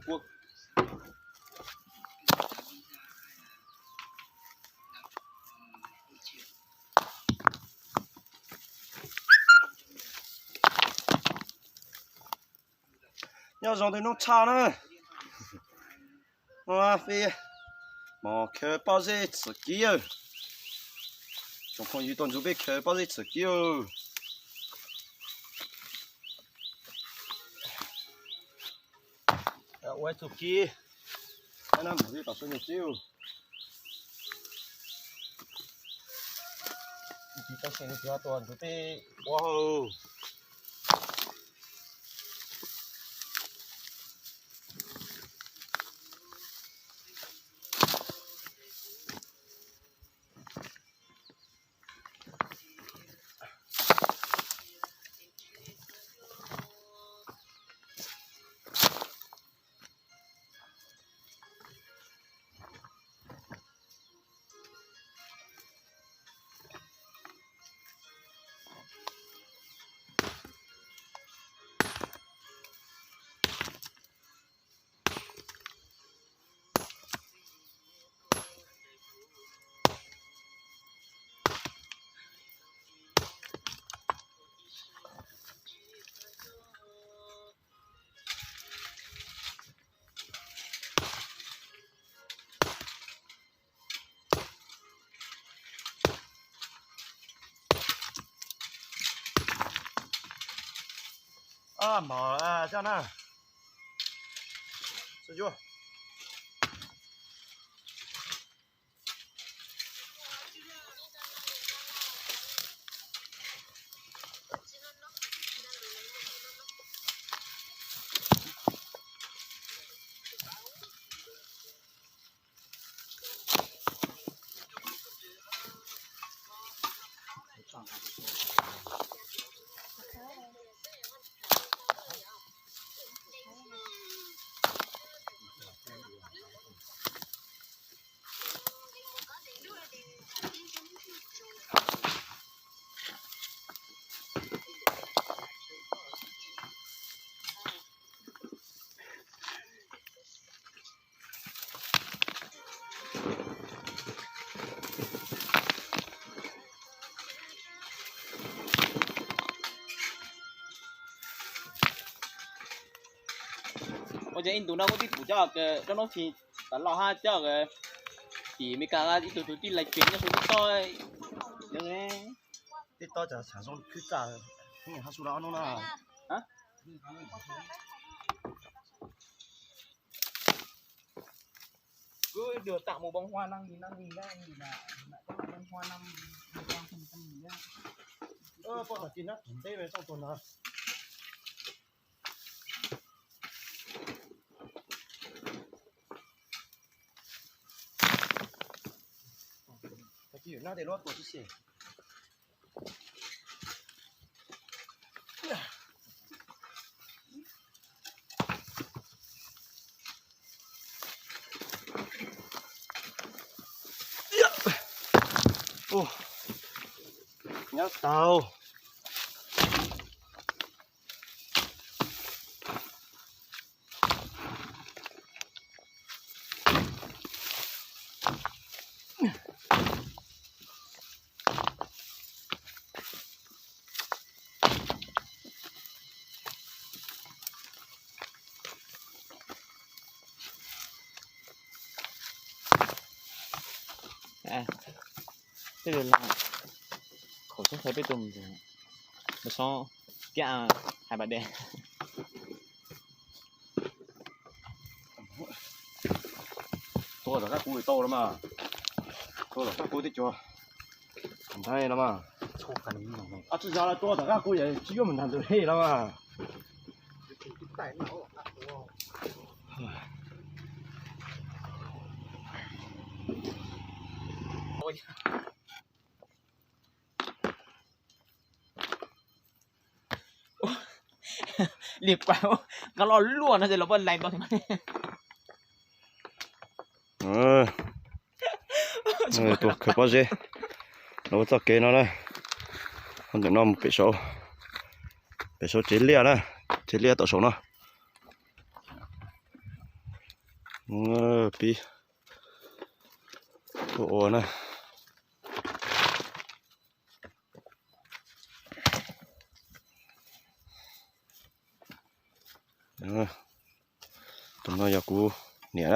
Quốc. nhau dòng thì nó cha nữa mà vì mà khởi bao giờ chỉ kia trong không yêu tuần chuẩn bị khởi bao giờ chỉ kia quay chụp kia anh em mới tập số nhiều chiêu chỉ tao xem được tuần chuẩn bị wow mở cho nào chưa chưa Bây giờ anh tụi nó có đi thủ cho cái nó thì tao lo ha cho cái chỉ mấy cái đi tụi đi lại chuyển cho số tôi được nghe tiếp tớiจะsản xuất cứ trả những hạt số đó nó là hả cứ được tạo một bông hoa năng gì ra gì là tạo bông hoa năng gì ra bọn là chín á đây về trong tuần nào chỉ nó để lót của chị xỉ ô nhắc tàu cái này là khẩu súng thấy bê tông rồi mà sao cái hai bà đen tôi là các cú to lắm mà tôi là các cú thích chưa không thấy lắm mà chứ sao là tôi là các cú vậy chỉ có mình làm được hết lắm mà liệp vào cái lò luôn nó rồi nó vẫn lạnh bao nhiêu rồi tôi khởi bao giờ nó cho kế nó đây còn được nó một bể số chế lia đó chế lia tổ số nó Bị ủa này tụi nó giờ cú nè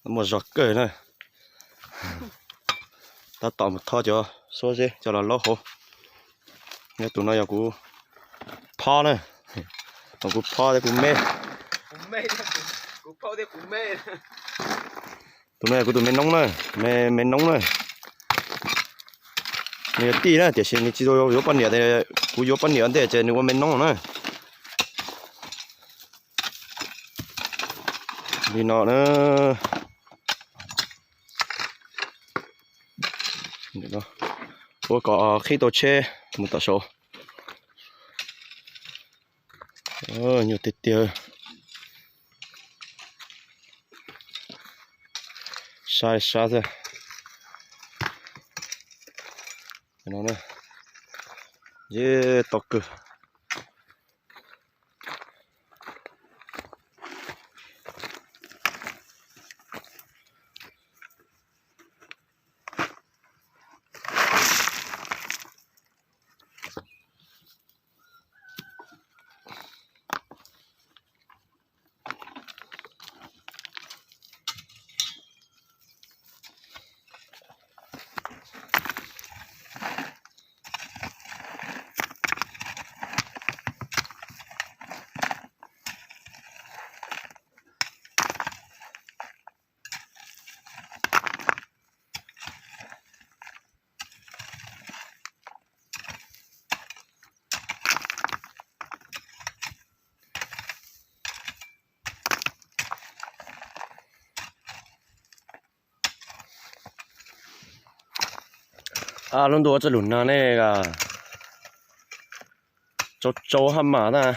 một giọt cười này ta tạo một thao cho số gì cho là lót hồ nghe tụi nó giờ cú pha này cú pha thì cú mê cú phao thì cú mê tụi này tụi mê nóng này mê nóng này nè tí này thì xin chỉ có bao nhiêu thì cú bao nhiêu thì chỉ nếu mà mê nóng này vì nó được đó tôi có khi tôi chơi một tờ số nhiều tiết tiêu sai rồi nó nè dễ tóc cơ à lúc đó lùn na này à châu hàm mà nè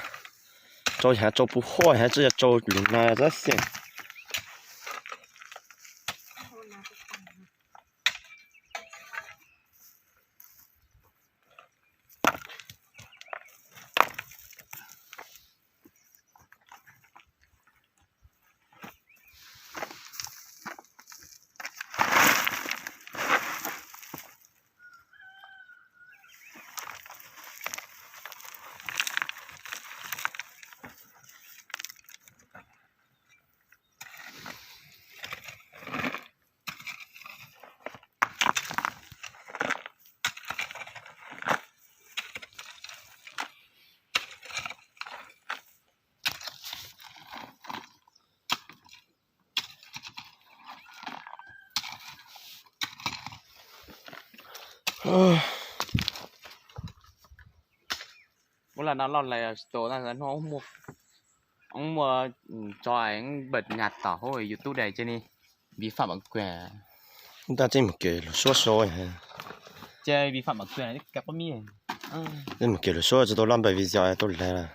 châu hay châu bù hoa hay chỉ là châu lùn na rất xịn một lần nó lọt lại tổ là nó ông mua cho anh bật nhạt tỏ hồi YouTube này trên đi vi phạm bản quyền chúng ta trên một kiểu số này chơi vi phạm bản quyền đấy các con mi trên một kiểu số cho tôi làm bài video tôi lại là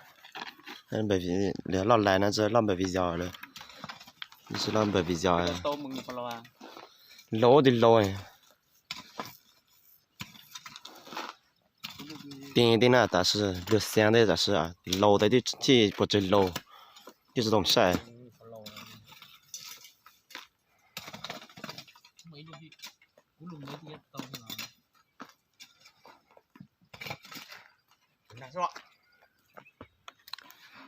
nên bởi vì nếu làm lại nó sẽ làm bài video rồi sẽ làm bài video tô mừng nhiều follow lỗ thì lỗ này tiền tiền那但是六香的但是啊漏的这不真漏就是东西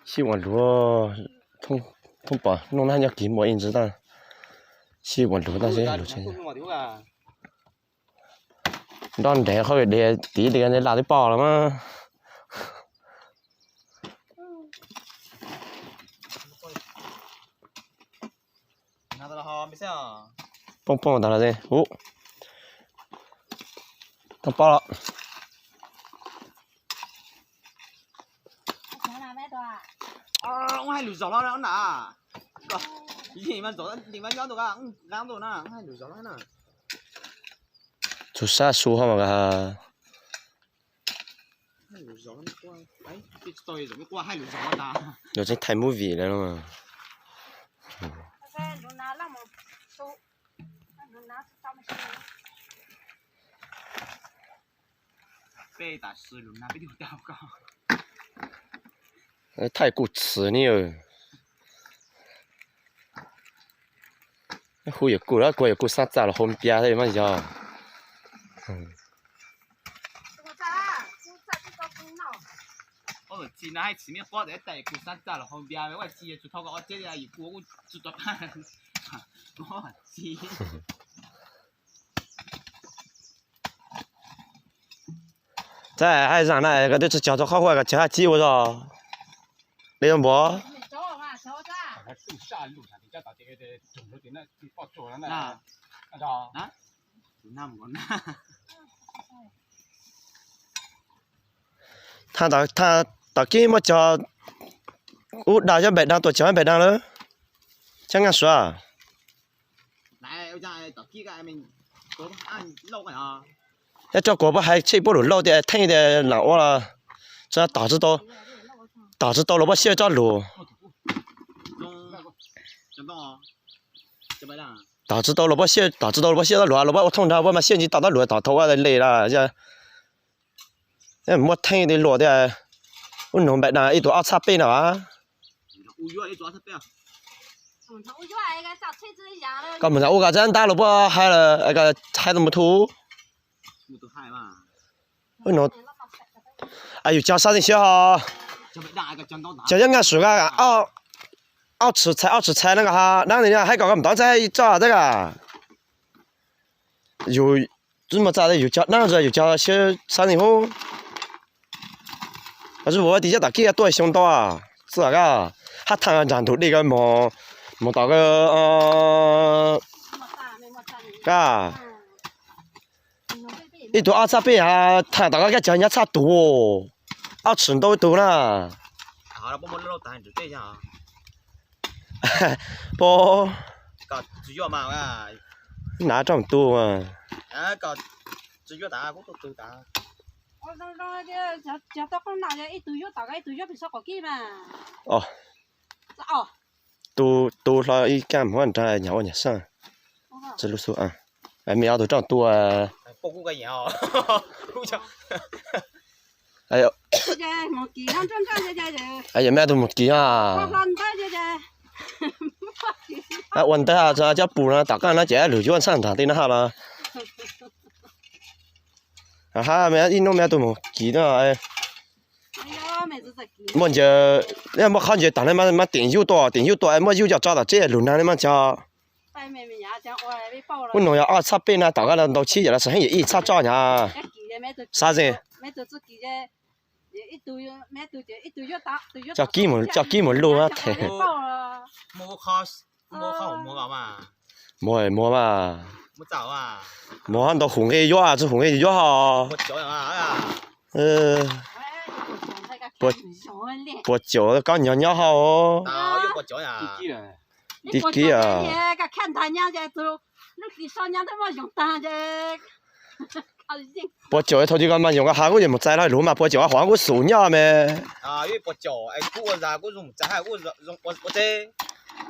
希望罗通把弄那要给我印子弹希望罗那些罗钱让人后面第一个人拿的包了吗蹦蹦到了这哦他包了ông hay lùi gió nó nè gì mà gió thì mà gió tụi cái gắng tụi nó hay lùi gió nó nè chú sa su hả mà cả hay lùi gió nó qua ấy cái tôi rồi mới qua hay lùi gió ta rồi chính thay movie này luôn mà被打湿了，那被丢掉高。太古词呢户也过了，过也过啥子了，后面边的嘛叫，我知那喺前面波仔第過山楂落後邊，我知做透過我姐啊，如果我做咗班，我知。在海上那个都是叫做好坏个叫下鸡我说，你有冇？那唔講啦。他打鸡么叫，我打咗白当多叫白当了，这样说啊？嗱，有陣特機嘅面嗰啱撈嘅啊。要叫果不还去不如漏的疼的老我了，这打字多了不写着路，打字多了不写到路啊，了不我通常我嘛写你打到路打头啊累了这，那没疼的路的，我弄白那一多二叉背了啊。咁唔係我家陣打路不係啦，那個係都冇吐。我弄，哎呦，叫啥子小哈？叫人家说个熬吃菜那个哈，那人家还搞个唔到在找这个，又怎么咋的又叫那又叫小啥子货？但是我底下打几个多凶多啊，是那个，他谈长途那个冇到个噶。一多二叉背啊，谈大家叫人家差多，二尺都多啦。好了，我老单就这样。不。搞猪肉嘛啊。哪这么多啊？啊，搞猪肉打，我都做打。我就到講嗱，一堆肉大概一堆肉比較個幾嘛。哦。哦。多了一干么在鸟我上，这路数啊，哎，苗都这么多啊。報估嘅嘢哦，哎呦！哎呀，咩都冇見啊！啊，問得下就補啦，大家那只路就上堂啲那下啦。啊哈，咩一弄咩都冇見啊！哎。麼就你冇看住，但係乜電油多，哎，乜油就找到這路那你乜就。我弄要二叉背呢，大家呢到七日了，是很有一叉照呢。啥子？叫幾門路啊？冇搞嘛。冇嘛。冇走啊。冇看到紅嘅藥啊，做紅嘅藥嗬。冇酒啊！撥酒搞尿尿好哦。啊，要撥酒呀。啲機啊！個看他娘嘅都，你少娘都冇用單啫，撥酒嘅頭先咁樣用個下個月冇仔啦，路嘛撥酒啊，還個數尿咩？啊，因為撥酒，誒，我咋個用仔，我啫。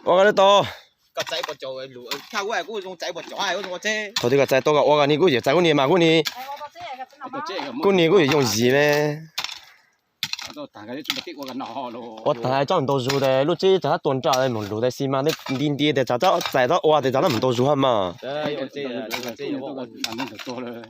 我講得到。個仔撥酒嘅路，睇我係個用仔撥酒，係我啫。頭先個仔多個，我講你個月仔個年嘛個年，個年個月用二咩？我大概找唔到路的，路這就斷咗，冇路的是嘛？你連啲的就找，再到我哋找得唔到路係嘛？對，有這我反正就多了。